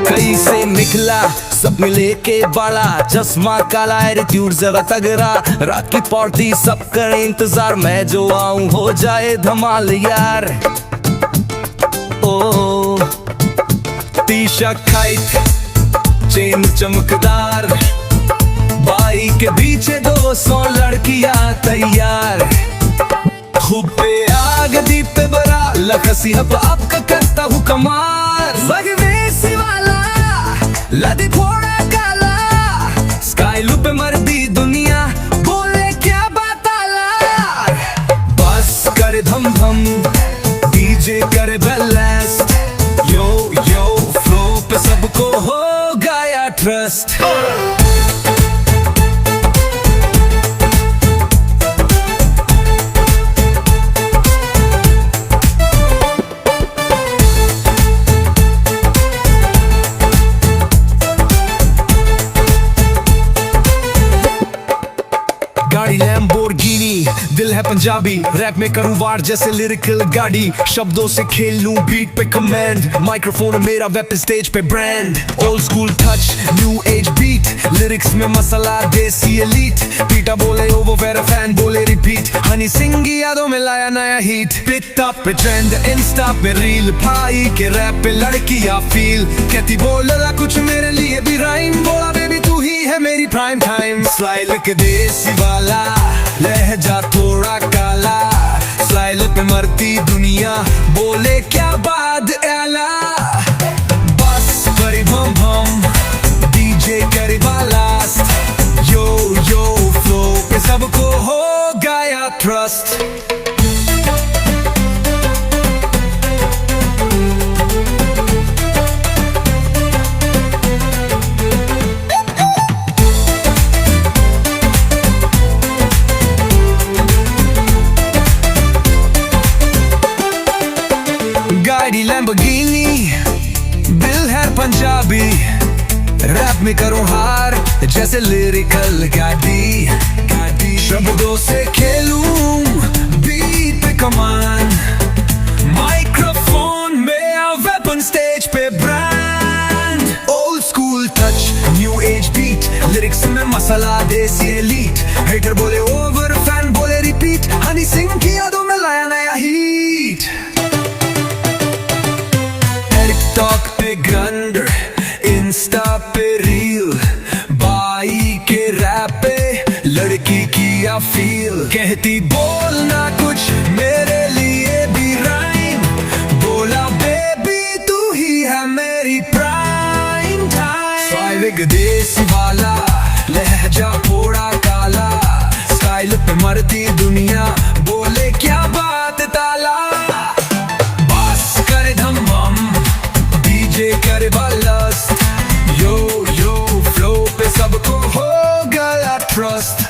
कहीं से निकला सपने लेके बड़ा, चश्मा काला एटीट्यूड जरा तगड़ा, रात की पार्टी सब करे इंतजार, मैं जो आऊं हो जाए धमाल यार। ओ टी-शर्ट टाइट चेन चमकदार, बाइक के पीछे 200 लड़कियां तैयार, खूब पे आग दीप पे बरा लखसी हब आपका करता हूँ कमार, मगवेसी वाला लदी थोड़ा काला, स्काई लू पे मरदी दुनिया बोले क्या बात आला, बस करे धम धम डीजे करे बैलेंस, यो यो फ्लो पे सबको हो गया ट्रस्ट। गाड़ी लैम्बोर्गिनी, दिल है पंजाबी, रैप में करूं वार जैसे लिरिकल गाड़ी, शब्दों से खेल लूं बीट पे कमांड, माइक्रोफोन मेरा वेपन स्टेज पे brand, old school touch new age beat, lyrics में मसाला देसी एलीट, पीटा बोले ओवो वेरा फैन बोले रिपीट, हनी सिंह की यादों में लाया नया हीट, पिटा पे ट्रेंड इंस्टा पे रील, भाई के रैप पे लड़कियां फील, कहती बोला कुछ मेरे लिए भी राइम, बोला बेबी तू ही है मेरी प्राइम टाइम, स्टाइल के देसी वाला लहजा थोड़ा काला, स्टाइल पे मरती दुनिया बोले क्या बात आला, बस करी भम भम डीजे करे बालास्ट, यो यो फ्लो पे सबको हो गया ट्रस्ट। गाड़ी लैम्बोर्गिनी, दिल है पंजाबी, रैप में करूं हार जैसे लिरिकल गाड़ी, शब्दों से खेलूं बीट पे कमान, माइक्रोफोन में वेपन स्टेज पे brand, old school touch new age beat, lyrics में मसाला देसी एलीट, हेटर बोले ओवर फैन बोले रिपीट, हनी सिंह की यादों में लाया नया हीट, टिकटॉक पे ग्रंडर इंस्टा पे रील, बाई के रैप पे लड़की की या फील, कहती बोलना कुछ मेरे लिए भी राइम, बोला बेबी तू ही है मेरी प्राइम टाइम, स्वाइग देसी वाला लहजा थोड़ा काला, स्टाइल पे मरती दुनिया बोले क्या बात ताला, बस करे धम धम करे बालास्ट, यो यो फ्लो पे सबको हो गया ट्रस्ट।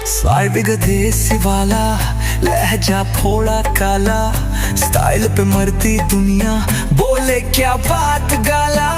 स्वाइग देसी वाला लहजा थोड़ा काला, स्टाइल पे मरती दुनिया बोले क्या बात गाला।